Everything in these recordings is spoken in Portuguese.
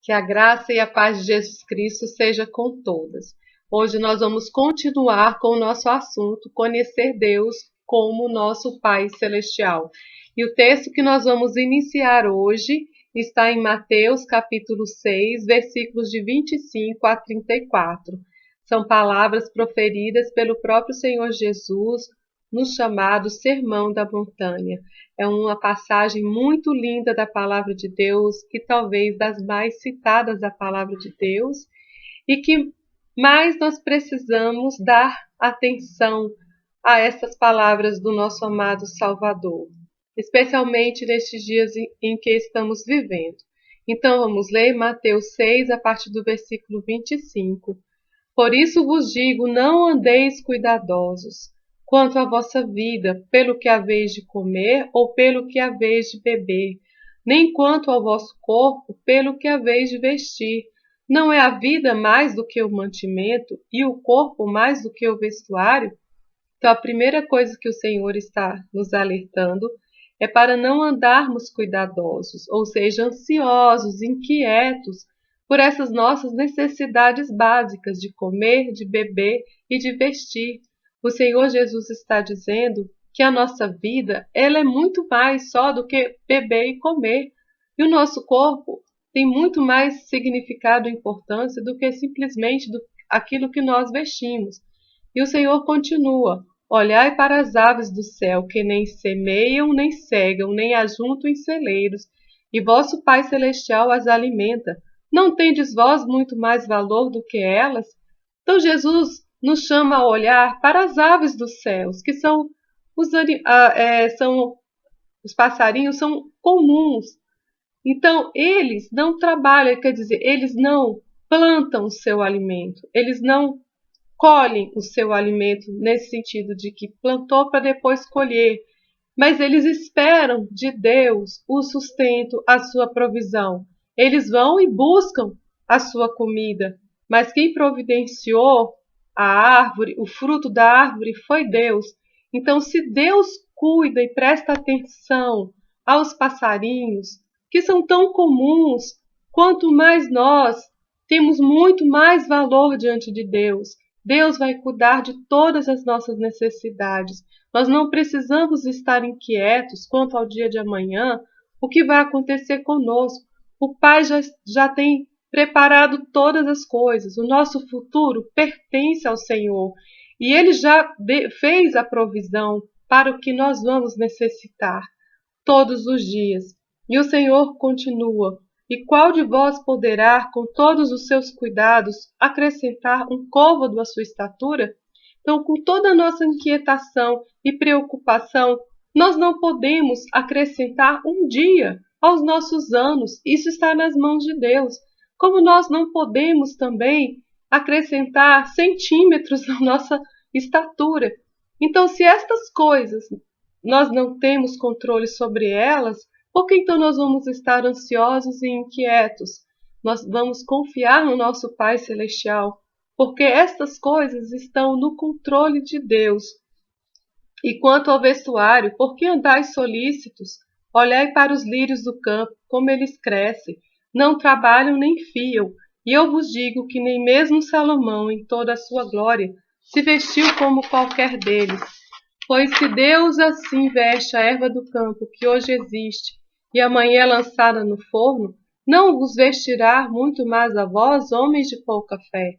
Que a graça e a paz de Jesus Cristo seja com todas. Hoje nós vamos continuar com o nosso assunto, conhecer Deus como nosso Pai Celestial. E o texto que nós vamos iniciar hoje está em Mateus capítulo 6, versículos de 25 a 34. São palavras proferidas pelo próprio Senhor Jesus no chamado Sermão da Montanha. É uma passagem muito linda da palavra de Deus, que talvez das mais citadas da palavra de Deus, e que mais nós precisamos dar atenção a essas palavras do nosso amado Salvador, especialmente nestes dias em que estamos vivendo. Então vamos ler Mateus 6, a partir do versículo 25. Por isso vos digo, não andeis cuidadosos quanto à vossa vida, pelo que haveis de comer ou pelo que haveis de beber, nem quanto ao vosso corpo, pelo que haveis de vestir. Não é a vida mais do que o mantimento e o corpo mais do que o vestuário? Então, a primeira coisa que o Senhor está nos alertando é para não andarmos cuidadosos, ou seja, ansiosos, inquietos por essas nossas necessidades básicas de comer, de beber e de vestir. O Senhor Jesus está dizendo que a nossa vida ela é muito mais só do que beber e comer. E o nosso corpo tem muito mais significado e importância do que simplesmente aquilo que nós vestimos. E o Senhor continua: olhai para as aves do céu, que nem semeiam, nem cegam, nem ajuntam em celeiros, e vosso Pai Celestial as alimenta. Não tendes vós muito mais valor do que elas? Então Jesus nos chama a olhar para as aves dos céus, que são os passarinhos, são comuns. Então eles não trabalham, quer dizer, eles não plantam o seu alimento, eles não colhem o seu alimento nesse sentido de que plantou para depois colher, mas eles esperam de Deus o sustento, a sua provisão. Eles vão e buscam a sua comida, mas quem providenciou a árvore, o fruto da árvore, foi Deus. Então, se Deus cuida e presta atenção aos passarinhos, que são tão comuns, quanto mais nós temos muito mais valor diante de Deus. Deus vai cuidar de todas as nossas necessidades. Nós não precisamos estar inquietos quanto ao dia de amanhã, o que vai acontecer conosco. O Pai já tem preparado todas as coisas. O nosso futuro pertence ao Senhor. E Ele já fez a provisão para o que nós vamos necessitar todos os dias. E o Senhor continua: e qual de vós poderá, com todos os seus cuidados, acrescentar um côvado à sua estatura? Então, com toda a nossa inquietação e preocupação, nós não podemos acrescentar um dia aos nossos anos. Isso está nas mãos de Deus. Como nós não podemos também acrescentar centímetros na nossa estatura. Então, se estas coisas nós não temos controle sobre elas, por que então nós vamos estar ansiosos e inquietos? Nós vamos confiar no nosso Pai Celestial, porque estas coisas estão no controle de Deus. E quanto ao vestuário, por que andais solícitos? Olhai para os lírios do campo, como eles crescem, não trabalham nem fiam, e eu vos digo que nem mesmo Salomão, em toda a sua glória, se vestiu como qualquer deles. Pois se Deus assim veste a erva do campo, que hoje existe, e amanhã é lançada no forno, não vos vestirá muito mais a vós, homens de pouca fé?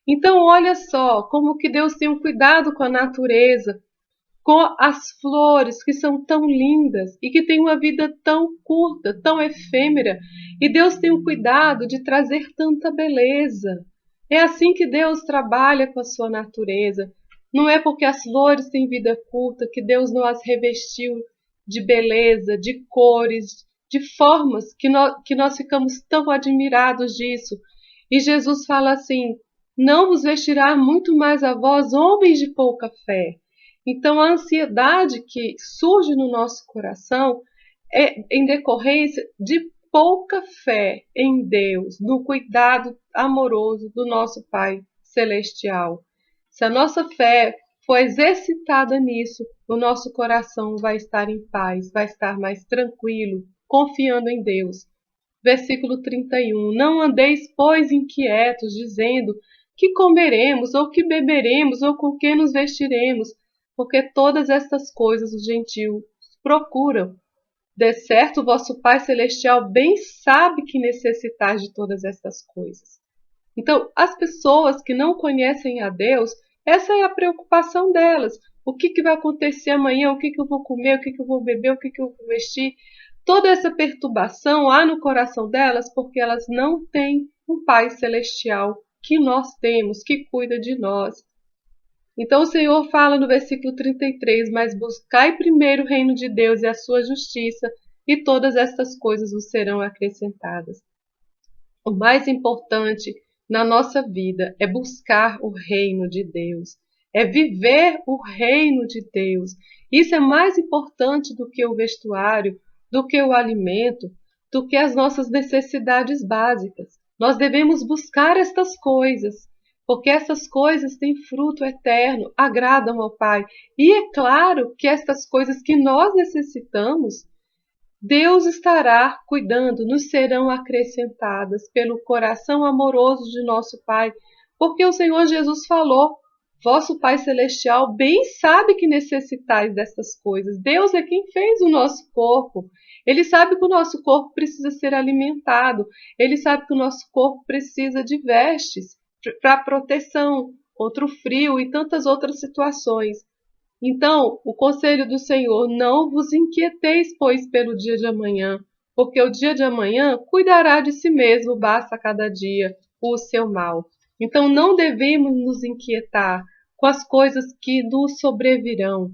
Então olha só como que Deus tem um cuidado com a natureza, com as flores que são tão lindas e que têm uma vida tão curta, tão efêmera, e Deus tem um cuidado de trazer tanta beleza. É assim que Deus trabalha com a sua natureza. Não é porque as flores têm vida curta que Deus não as revestiu de beleza, de cores, de formas que nós ficamos tão admirados disso. E Jesus fala assim: não vos vestirá muito mais a vós, homens de pouca fé. Então a ansiedade que surge no nosso coração é em decorrência de pouca fé em Deus, no cuidado amoroso do nosso Pai Celestial. Se a nossa fé for exercitada nisso, o nosso coração vai estar em paz, vai estar mais tranquilo, confiando em Deus. versículo 31. Não andeis, pois, inquietos, dizendo que comeremos, ou que beberemos, ou com que nos vestiremos, porque todas estas coisas os gentios procuram. De certo, vosso Pai Celestial bem sabe que necessitais de todas estas coisas. Então, as pessoas que não conhecem a Deus, essa é a preocupação delas. O que vai acontecer amanhã? O que eu vou comer? O que eu vou beber? O que eu vou vestir? Toda essa perturbação há no coração delas porque elas não têm um Pai Celestial que nós temos, que cuida de nós. Então o Senhor fala no versículo 33, mas buscai primeiro o reino de Deus e a sua justiça, e todas estas coisas vos serão acrescentadas. O mais importante na nossa vida é buscar o reino de Deus, é viver o reino de Deus. Isso é mais importante do que o vestuário, do que o alimento, do que as nossas necessidades básicas. Nós devemos buscar estas coisas, porque essas coisas têm fruto eterno, agradam ao Pai. E é claro que estas coisas que nós necessitamos, Deus estará cuidando, nos serão acrescentadas pelo coração amoroso de nosso Pai, porque o Senhor Jesus falou, vosso Pai Celestial bem sabe que necessitais dessas coisas. Deus é quem fez o nosso corpo. Ele sabe que o nosso corpo precisa ser alimentado. Ele sabe que o nosso corpo precisa de vestes para proteção contra o frio e tantas outras situações. Então, o conselho do Senhor, não vos inquieteis, pois, pelo dia de amanhã, porque o dia de amanhã cuidará de si mesmo, basta a cada dia o seu mal. Então, não devemos nos inquietar com as coisas que nos sobrevirão.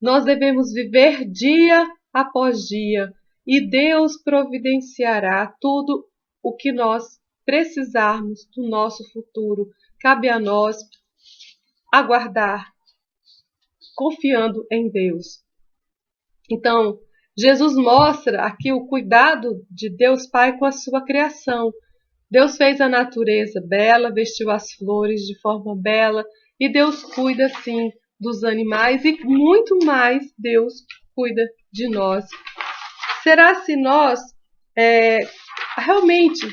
Nós devemos viver dia após dia, e Deus providenciará tudo o que nós precisarmos do nosso futuro. Cabe a nós aguardar, confiando em Deus. Então, Jesus mostra aqui o cuidado de Deus Pai com a sua criação. Deus fez a natureza bela, vestiu as flores de forma bela, e Deus cuida, sim, dos animais, e muito mais Deus cuida de nós. Será se nós realmente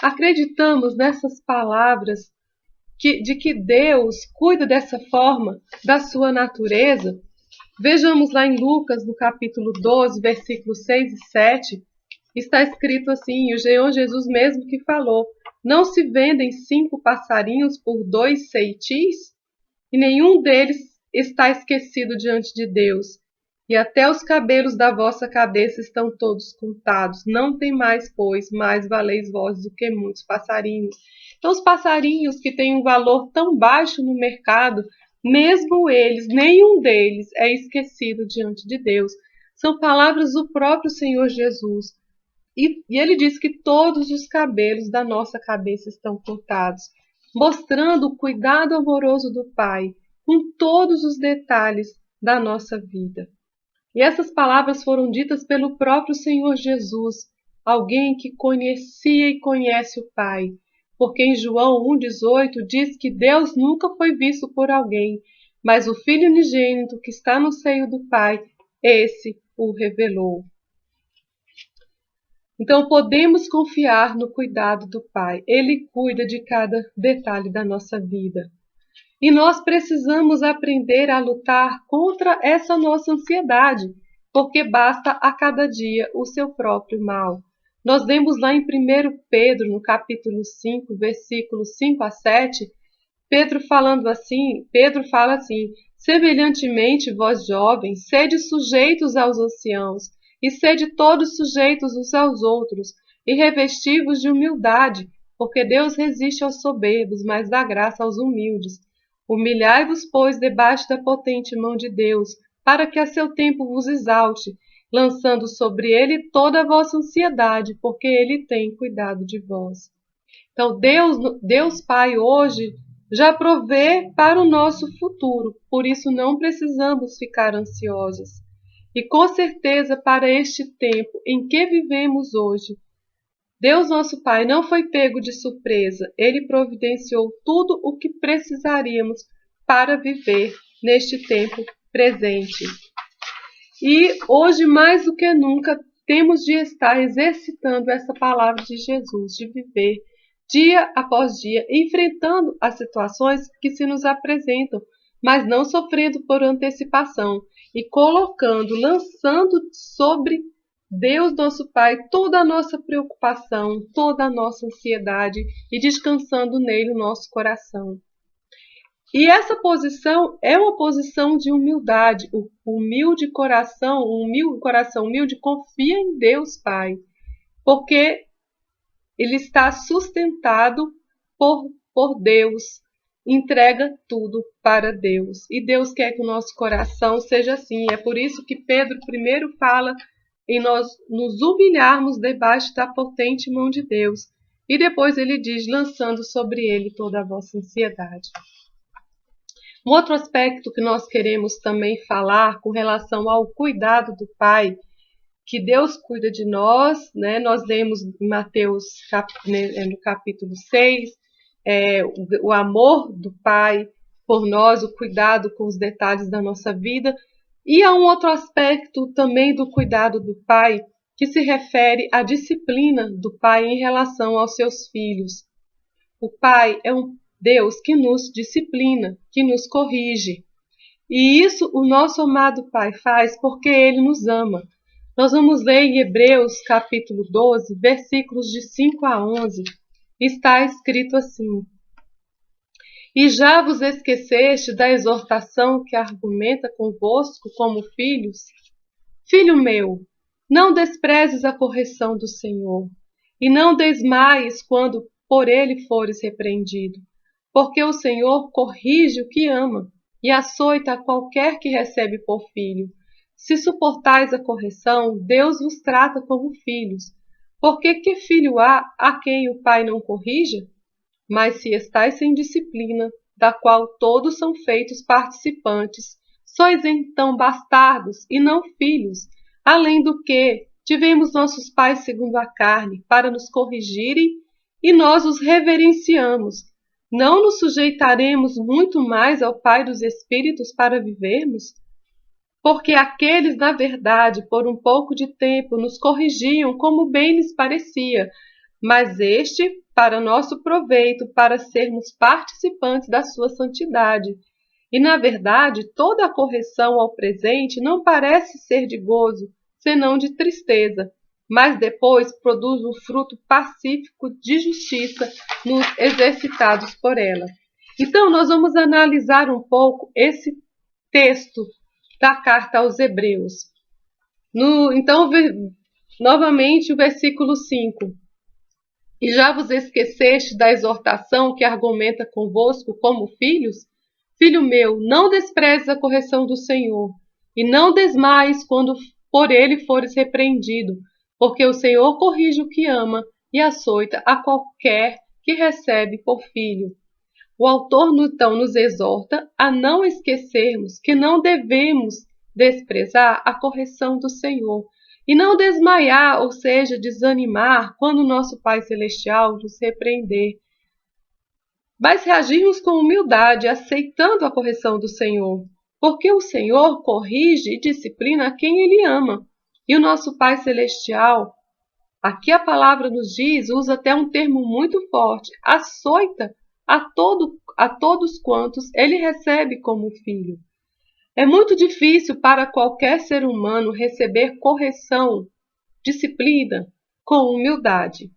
acreditamos nessas palavras de que Deus cuida dessa forma da sua natureza? Vejamos lá em Lucas, no capítulo 12, versículos 6 e 7, está escrito assim, o Senhor Jesus mesmo que falou, não se vendem 5 passarinhos por 2 ceitis? E nenhum deles está esquecido diante de Deus. E até os cabelos da vossa cabeça estão todos contados. Não tem mais, pois, mais valeis vós do que muitos passarinhos. Então, os passarinhos que têm um valor tão baixo no mercado, mesmo eles, nenhum deles é esquecido diante de Deus. São palavras do próprio Senhor Jesus. E ele diz que todos os cabelos da nossa cabeça estão contados, mostrando o cuidado amoroso do Pai com todos os detalhes da nossa vida. E essas palavras foram ditas pelo próprio Senhor Jesus, alguém que conhecia e conhece o Pai. Porque em João 1,18 diz que Deus nunca foi visto por alguém, mas o Filho unigênito que está no seio do Pai, esse o revelou. Então podemos confiar no cuidado do Pai. Ele cuida de cada detalhe da nossa vida. E nós precisamos aprender a lutar contra essa nossa ansiedade, porque basta a cada dia o seu próprio mal. Nós vemos lá em 1 Pedro, no capítulo 5, versículos 5 a 7, Pedro fala assim, semelhantemente vós jovens, sede sujeitos aos anciãos, e sede todos sujeitos uns aos outros, e revesti-vos de humildade, porque Deus resiste aos soberbos, mas dá graça aos humildes. Humilhai-vos, pois, debaixo da potente mão de Deus, para que a seu tempo vos exalte, lançando sobre ele toda a vossa ansiedade, porque ele tem cuidado de vós. Então, Deus Pai hoje já provê para o nosso futuro, por isso não precisamos ficar ansiosos. E com certeza, para este tempo em que vivemos hoje, Deus nosso Pai não foi pego de surpresa, Ele providenciou tudo o que precisaríamos para viver neste tempo presente. E hoje, mais do que nunca, temos de estar exercitando essa palavra de Jesus, de viver dia após dia, enfrentando as situações que se nos apresentam, mas não sofrendo por antecipação e colocando, lançando sobre Deus, nosso Pai, toda a nossa preocupação, toda a nossa ansiedade e descansando nele o nosso coração. E essa posição é uma posição de humildade. O humilde coração humilde confia em Deus Pai, porque ele está sustentado por Deus, entrega tudo para Deus. E Deus quer que o nosso coração seja assim. É por isso que Pedro primeiro fala em nós nos humilharmos debaixo da potente mão de Deus. E depois ele diz, lançando sobre ele toda a vossa ansiedade. Um outro aspecto que nós queremos também falar com relação ao cuidado do Pai, que Deus cuida de nós, né? Nós lemos em Mateus no capítulo 6, o amor do Pai por nós, o cuidado com os detalhes da nossa vida. E há um outro aspecto também do cuidado do Pai, que se refere à disciplina do Pai em relação aos seus filhos. O Pai é um Deus que nos disciplina, que nos corrige. E isso o nosso amado Pai faz porque Ele nos ama. Nós vamos ler em Hebreus capítulo 12, versículos de 5 a 11. Está escrito assim: E já vos esqueceste da exortação que argumenta convosco como filhos? Filho meu, não desprezes a correção do Senhor, e não desmaies quando por ele fores repreendido, porque o Senhor corrige o que ama, e açoita a qualquer que recebe por filho. Se suportais a correção, Deus vos trata como filhos. Porque que filho há a quem o pai não corrija? Mas se estais sem disciplina, da qual todos são feitos participantes, sois então bastardos e não filhos, além do que tivemos nossos pais segundo a carne, para nos corrigirem, e nós os reverenciamos. Não nos sujeitaremos muito mais ao Pai dos Espíritos para vivermos? Porque aqueles, na verdade, por um pouco de tempo, nos corrigiam como bem lhes parecia, mas este para nosso proveito, para sermos participantes da sua santidade. E, na verdade, toda a correção ao presente não parece ser de gozo, senão de tristeza, mas depois produz um fruto pacífico de justiça nos exercitados por ela. Então, nós vamos analisar um pouco esse texto da carta aos Hebreus. Então, novamente, o versículo 5. E já vos esqueceste da exortação que argumenta convosco como filhos? Filho meu, não desprezes a correção do Senhor, e não desmaies quando por ele fores repreendido, porque o Senhor corrige o que ama e açoita a qualquer que recebe por filho. O autor, então, nos exorta a não esquecermos que não devemos desprezar a correção do Senhor e não desmaiar, ou seja, desanimar quando o nosso Pai Celestial nos repreender, mas reagirmos com humildade, aceitando a correção do Senhor, porque o Senhor corrige e disciplina a quem Ele ama. E o nosso Pai Celestial, aqui a palavra nos diz, usa até um termo muito forte, açoita a todos quantos Ele recebe como filho. É muito difícil para qualquer ser humano receber correção, disciplina, com humildade.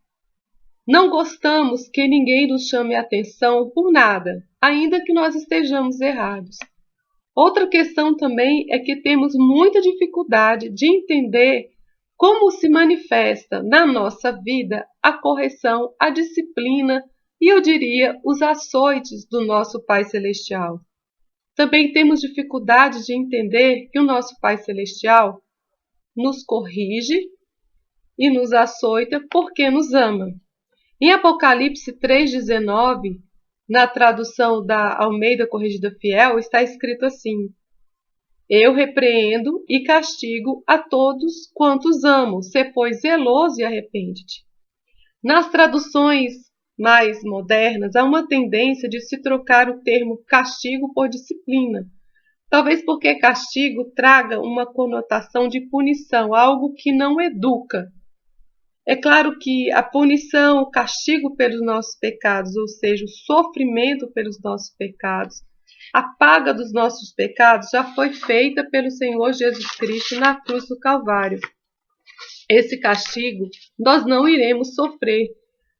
Não gostamos que ninguém nos chame a atenção por nada, ainda que nós estejamos errados. Outra questão também é que temos muita dificuldade de entender como se manifesta na nossa vida a correção, a disciplina e, eu diria, os açoites do nosso Pai Celestial. Também temos dificuldade de entender que o nosso Pai Celestial nos corrige e nos açoita porque nos ama. Em Apocalipse 3,19, na tradução da Almeida Corrigida Fiel, está escrito assim: Eu repreendo e castigo a todos quantos amo, sê pois zeloso e arrepende-te. Nas traduções mais modernas, há uma tendência de se trocar o termo castigo por disciplina, Talvez porque castigo traga uma conotação de punição, algo que não educa. É claro que a punição, o castigo pelos nossos pecados, ou seja, o sofrimento pelos nossos pecados, a paga dos nossos pecados já foi feita pelo Senhor Jesus Cristo na cruz do Calvário. Esse castigo nós não iremos sofrer,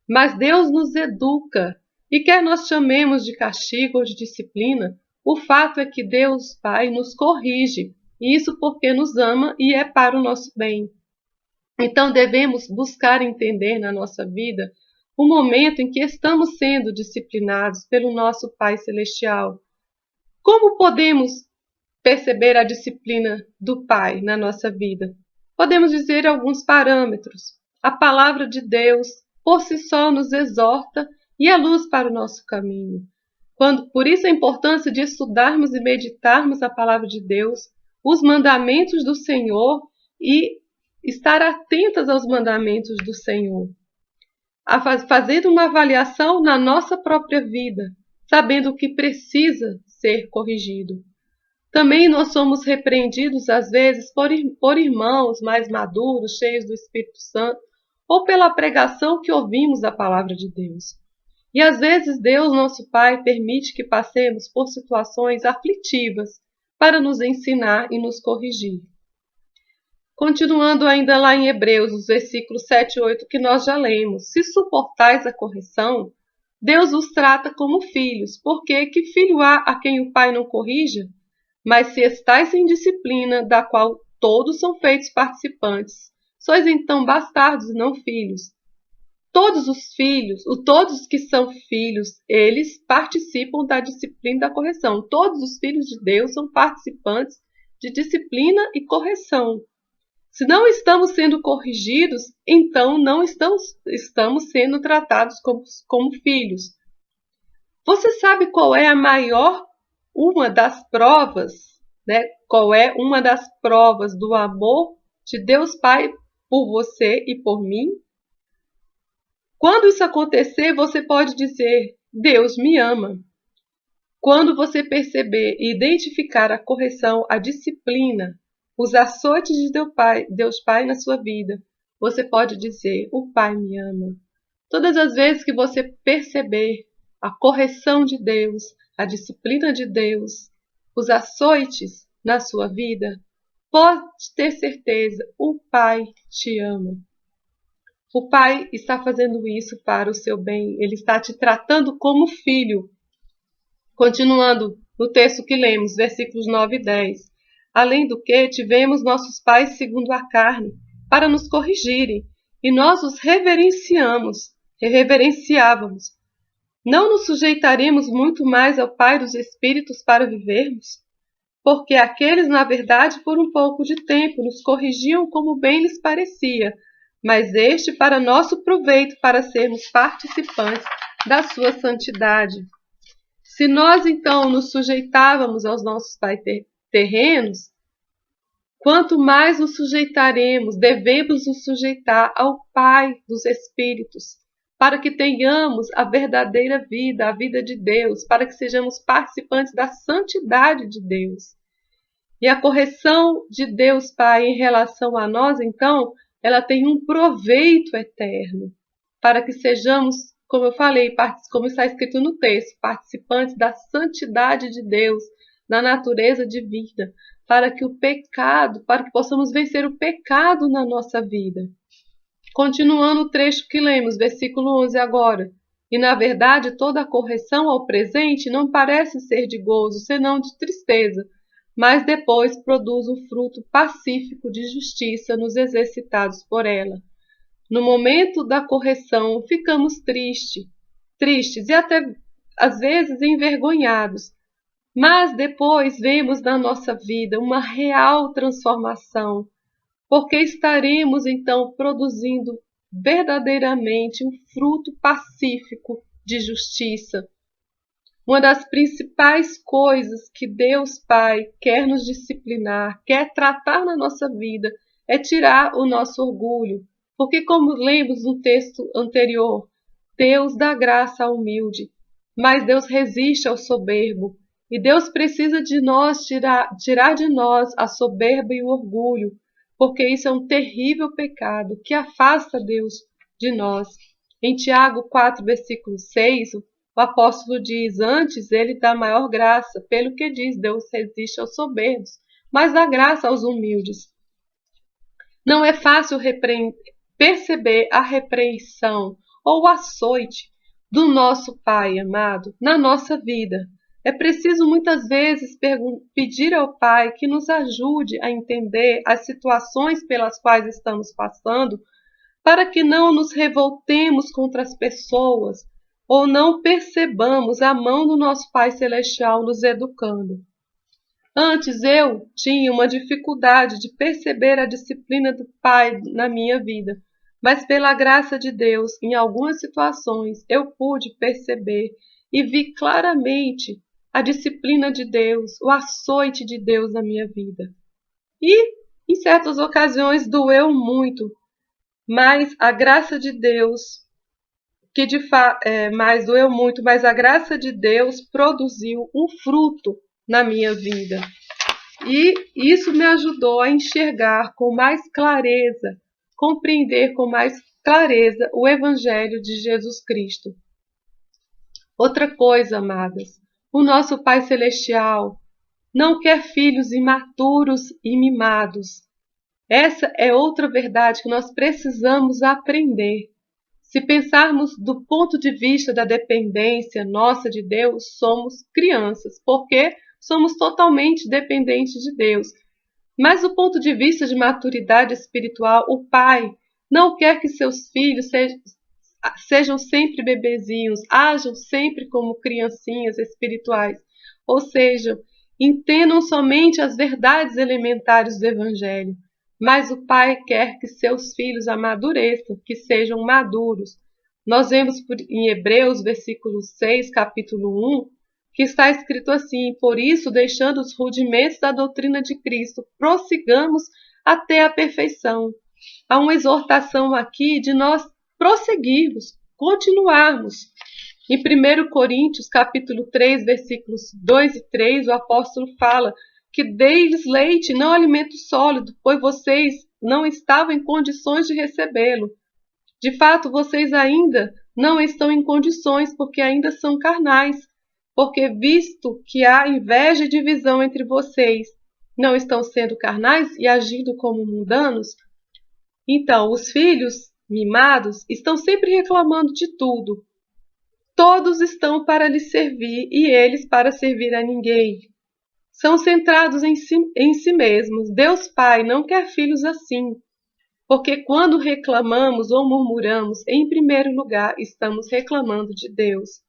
mas Deus nos educa. E quer nós chamemos de castigo ou de disciplina, o fato é que Deus Pai nos corrige, e isso porque nos ama e é para o nosso bem. Então devemos buscar entender na nossa vida o momento em que estamos sendo disciplinados pelo nosso Pai Celestial. Como podemos perceber a disciplina do Pai na nossa vida? Podemos dizer alguns parâmetros. A palavra de Deus, por si só, nos exorta e é luz para o nosso caminho. Por isso a importância de estudarmos e meditarmos a palavra de Deus, os mandamentos do Senhor e estar atentas aos mandamentos do Senhor. Fazendo uma avaliação na nossa própria vida, sabendo o que precisa ser corrigido. Também nós somos repreendidos, às vezes, por irmãos mais maduros, cheios do Espírito Santo, ou pela pregação que ouvimos da palavra de Deus. E às vezes Deus, nosso Pai, permite que passemos por situações aflitivas para nos ensinar e nos corrigir. Continuando ainda lá em Hebreus, os versículos 7 e 8 que nós já lemos. Se suportais a correção, Deus os trata como filhos, porque que filho há a quem o Pai não corrija? Mas se estáis em disciplina, da qual todos são feitos participantes, sois então bastardos e não filhos. Todos que são filhos, eles participam da disciplina e da correção. Todos os filhos de Deus são participantes de disciplina e correção. Se não estamos sendo corrigidos, então não estamos sendo tratados como filhos. Você sabe qual é uma das provas, né? Qual é uma das provas do amor de Deus Pai por você e por mim? Quando isso acontecer, você pode dizer, Deus me ama. Quando você perceber e identificar a correção, a disciplina, os açoites de Deus Pai na sua vida, você pode dizer, o Pai me ama. Todas as vezes que você perceber a correção de Deus, a disciplina de Deus, os açoites na sua vida, pode ter certeza, o Pai te ama. O Pai está fazendo isso para o seu bem, Ele está te tratando como filho. Continuando no texto que lemos, versículos 9 e 10. Além do que, tivemos nossos pais segundo a carne, para nos corrigirem, e nós os reverenciávamos. Não nos sujeitaremos muito mais ao Pai dos Espíritos para vivermos? Porque aqueles, na verdade, por um pouco de tempo, nos corrigiam como bem lhes parecia, mas este para nosso proveito, para sermos participantes da sua santidade. Se nós, então, nos sujeitávamos aos nossos pais terrenos, quanto mais nos sujeitaremos, devemos nos sujeitar ao Pai dos Espíritos, para que tenhamos a verdadeira vida, a vida de Deus, para que sejamos participantes da santidade de Deus. E a correção de Deus Pai em relação a nós, então, ela tem um proveito eterno, para que sejamos, como eu falei, como está escrito no texto, participantes da santidade de Deus, na natureza divina, para que possamos vencer o pecado na nossa vida. Continuando o trecho que lemos, versículo 11 agora. E na verdade toda a correção ao presente não parece ser de gozo, senão de tristeza, mas depois produz um fruto pacífico de justiça nos exercitados por ela. No momento da correção ficamos tristes e até às vezes envergonhados, mas depois vemos na nossa vida uma real transformação, porque estaremos então produzindo verdadeiramente um fruto pacífico de justiça. Uma das principais coisas que Deus Pai quer nos disciplinar, quer tratar na nossa vida, é tirar o nosso orgulho. Porque, como lemos no texto anterior, Deus dá graça ao humilde, mas Deus resiste ao soberbo. E Deus precisa de nós tirar de nós a soberba e o orgulho, porque isso é um terrível pecado que afasta Deus de nós. Em Tiago 4, versículo 6, o apóstolo diz: antes ele dá maior graça, pelo que diz, Deus resiste aos soberbos, mas dá graça aos humildes. Não é fácil perceber a repreensão ou o açoite do nosso Pai amado na nossa vida. É preciso muitas vezes pedir ao Pai que nos ajude a entender as situações pelas quais estamos passando, para que não nos revoltemos contra as pessoas ou não percebamos a mão do nosso Pai Celestial nos educando. Antes eu tinha uma dificuldade de perceber a disciplina do Pai na minha vida, mas pela graça de Deus, em algumas situações eu pude perceber e vi claramente a disciplina de Deus, o açoite de Deus na minha vida. E em certas ocasiões doeu muito, mas a graça de Deus, mas doeu muito, mas a graça de Deus produziu um fruto na minha vida. E isso me ajudou a enxergar com mais clareza, compreender com mais clareza o Evangelho de Jesus Cristo. Outra coisa, amadas, o nosso Pai Celestial não quer filhos imaturos e mimados. Essa é outra verdade que nós precisamos aprender. Se pensarmos do ponto de vista da dependência nossa de Deus, somos crianças, porque somos totalmente dependentes de Deus. Mas do ponto de vista de maturidade espiritual, o Pai não quer que seus filhos sejam sempre bebezinhos, ajam sempre como criancinhas espirituais, ou seja, entendam somente as verdades elementares do Evangelho. Mas o Pai quer que seus filhos amadureçam, que sejam maduros. Nós vemos em Hebreus, versículo 6, capítulo 1, que está escrito assim: por isso, deixando os rudimentos da doutrina de Cristo, prossigamos até a perfeição. Há uma exortação aqui de nós prosseguirmos, continuarmos. Em 1 Coríntios, capítulo 3, versículos 2 e 3, o apóstolo fala que deis leite, não alimento sólido, pois vocês não estavam em condições de recebê-lo. De fato, vocês ainda não estão em condições, porque ainda são carnais, porque visto que há inveja e divisão entre vocês, não estão sendo carnais e agindo como mundanos? Então, os filhos mimados estão sempre reclamando de tudo. Todos estão para lhe servir e eles para servir a ninguém. São centrados em si mesmos. Deus Pai não quer filhos assim, porque quando reclamamos ou murmuramos, em primeiro lugar estamos reclamando de Deus.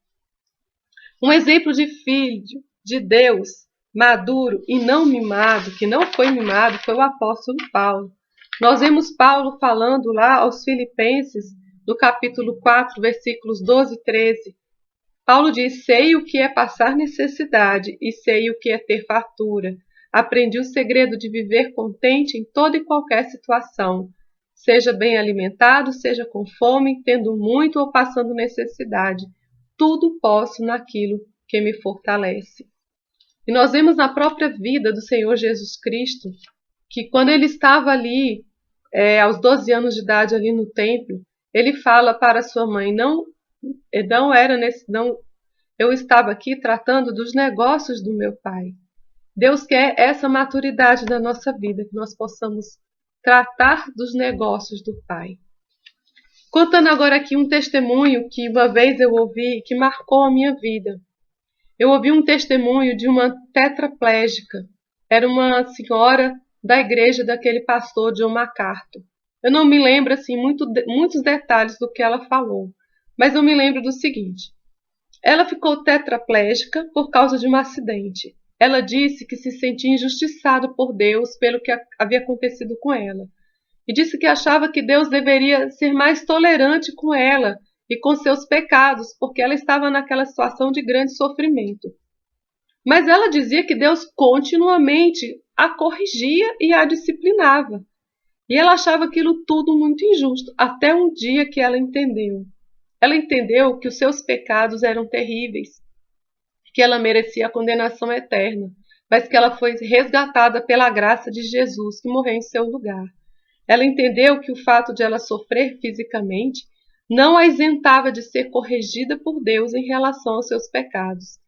Um exemplo de filho de Deus, maduro e não mimado, que não foi mimado, foi o apóstolo Paulo. Nós vemos Paulo falando lá aos Filipenses, no capítulo 4, versículos 12 e 13. Paulo diz: sei o que é passar necessidade e sei o que é ter fartura. Aprendi o segredo de viver contente em toda e qualquer situação. Seja bem alimentado, seja com fome, tendo muito ou passando necessidade. Tudo posso naquilo que me fortalece. E nós vemos na própria vida do Senhor Jesus Cristo que quando ele estava ali, aos 12 anos de idade ali no templo, ele fala para sua mãe: eu estava aqui tratando dos negócios do meu pai. Deus quer essa maturidade da nossa vida, que nós possamos tratar dos negócios do Pai. Contando agora aqui um testemunho que uma vez eu ouvi, que marcou a minha vida. Eu ouvi um testemunho de uma tetraplégica. Era uma senhora da igreja daquele pastor John MacArthur. Eu não me lembro assim muitos detalhes do que ela falou, mas eu me lembro do seguinte: ela ficou tetraplégica por causa de um acidente. Ela disse que se sentia injustiçada por Deus pelo que havia acontecido com ela. E disse que achava que Deus deveria ser mais tolerante com ela e com seus pecados, porque ela estava naquela situação de grande sofrimento. Mas ela dizia que Deus continuamente a corrigia e a disciplinava. E ela achava aquilo tudo muito injusto, até um dia que ela entendeu. Ela entendeu que os seus pecados eram terríveis que ela merecia a condenação eterna, mas que ela foi resgatada pela graça de Jesus, que morreu em seu lugar. Ela entendeu que o fato de ela sofrer fisicamente não a isentava de ser corrigida por Deus em relação aos seus pecados.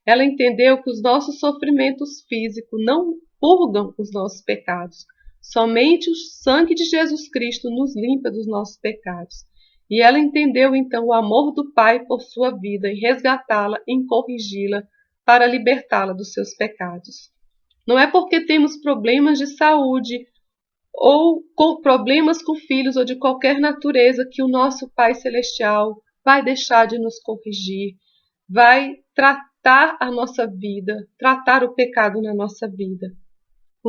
Ela entendeu que os nossos sofrimentos físicos não purgam os nossos pecados. Somente o sangue de Jesus Cristo nos limpa dos nossos pecados. E ela entendeu então o amor do Pai por sua vida, em resgatá-la, em corrigi-la, para libertá-la dos seus pecados. Não é porque temos problemas de saúde ou com problemas com filhos ou de qualquer natureza que o nosso Pai Celestial vai deixar de nos corrigir, vai tratar a nossa vida, tratar o pecado na nossa vida.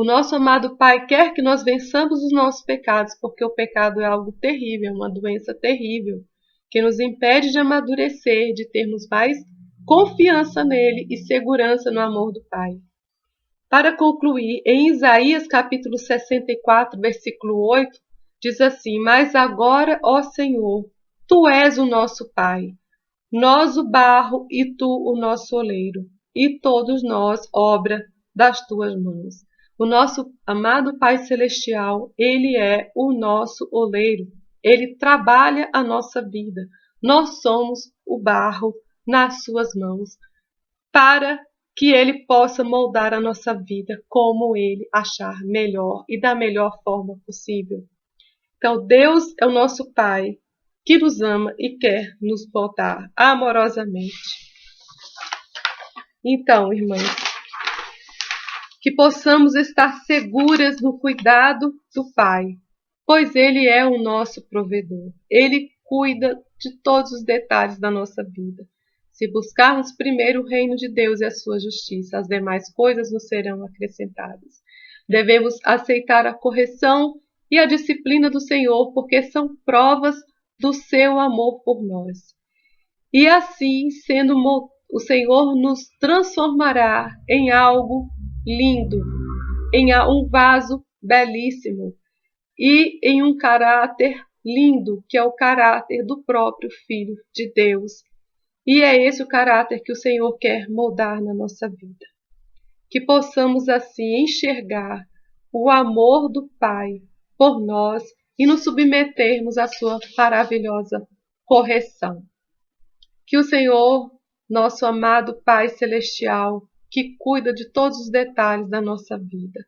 O nosso amado Pai quer que nós vençamos os nossos pecados, porque o pecado é algo terrível, é uma doença terrível, que nos impede de amadurecer, de termos mais confiança nele e segurança no amor do Pai. Para concluir, em Isaías capítulo 64, versículo 8, diz assim: Mas agora, ó Senhor, Tu és o nosso Pai, nós o barro e Tu o nosso oleiro, e todos nós obra das Tuas mãos. O nosso amado Pai Celestial, Ele é o nosso oleiro, Ele trabalha a nossa vida. Nós somos o barro nas Suas mãos, para que Ele possa moldar a nossa vida como Ele achar melhor e da melhor forma possível. Então, Deus é o nosso Pai, que nos ama e quer nos moldar amorosamente. Então, irmãs, que possamos estar seguras no cuidado do Pai, pois Ele é o nosso provedor. Ele cuida de todos os detalhes da nossa vida. Se buscarmos primeiro o reino de Deus e a sua justiça, as demais coisas nos serão acrescentadas. Devemos aceitar a correção e a disciplina do Senhor, porque são provas do seu amor por nós. E assim, sendo o Senhor nos transformará em algo lindo, em um vaso belíssimo e em um caráter lindo, que é o caráter do próprio Filho de Deus. E é esse o caráter que o Senhor quer moldar na nossa vida. Que possamos assim enxergar o amor do Pai por nós e nos submetermos à sua maravilhosa correção. Que o Senhor, nosso amado Pai Celestial, que cuida de todos os detalhes da nossa vida,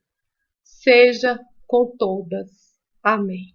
seja com todas. Amém.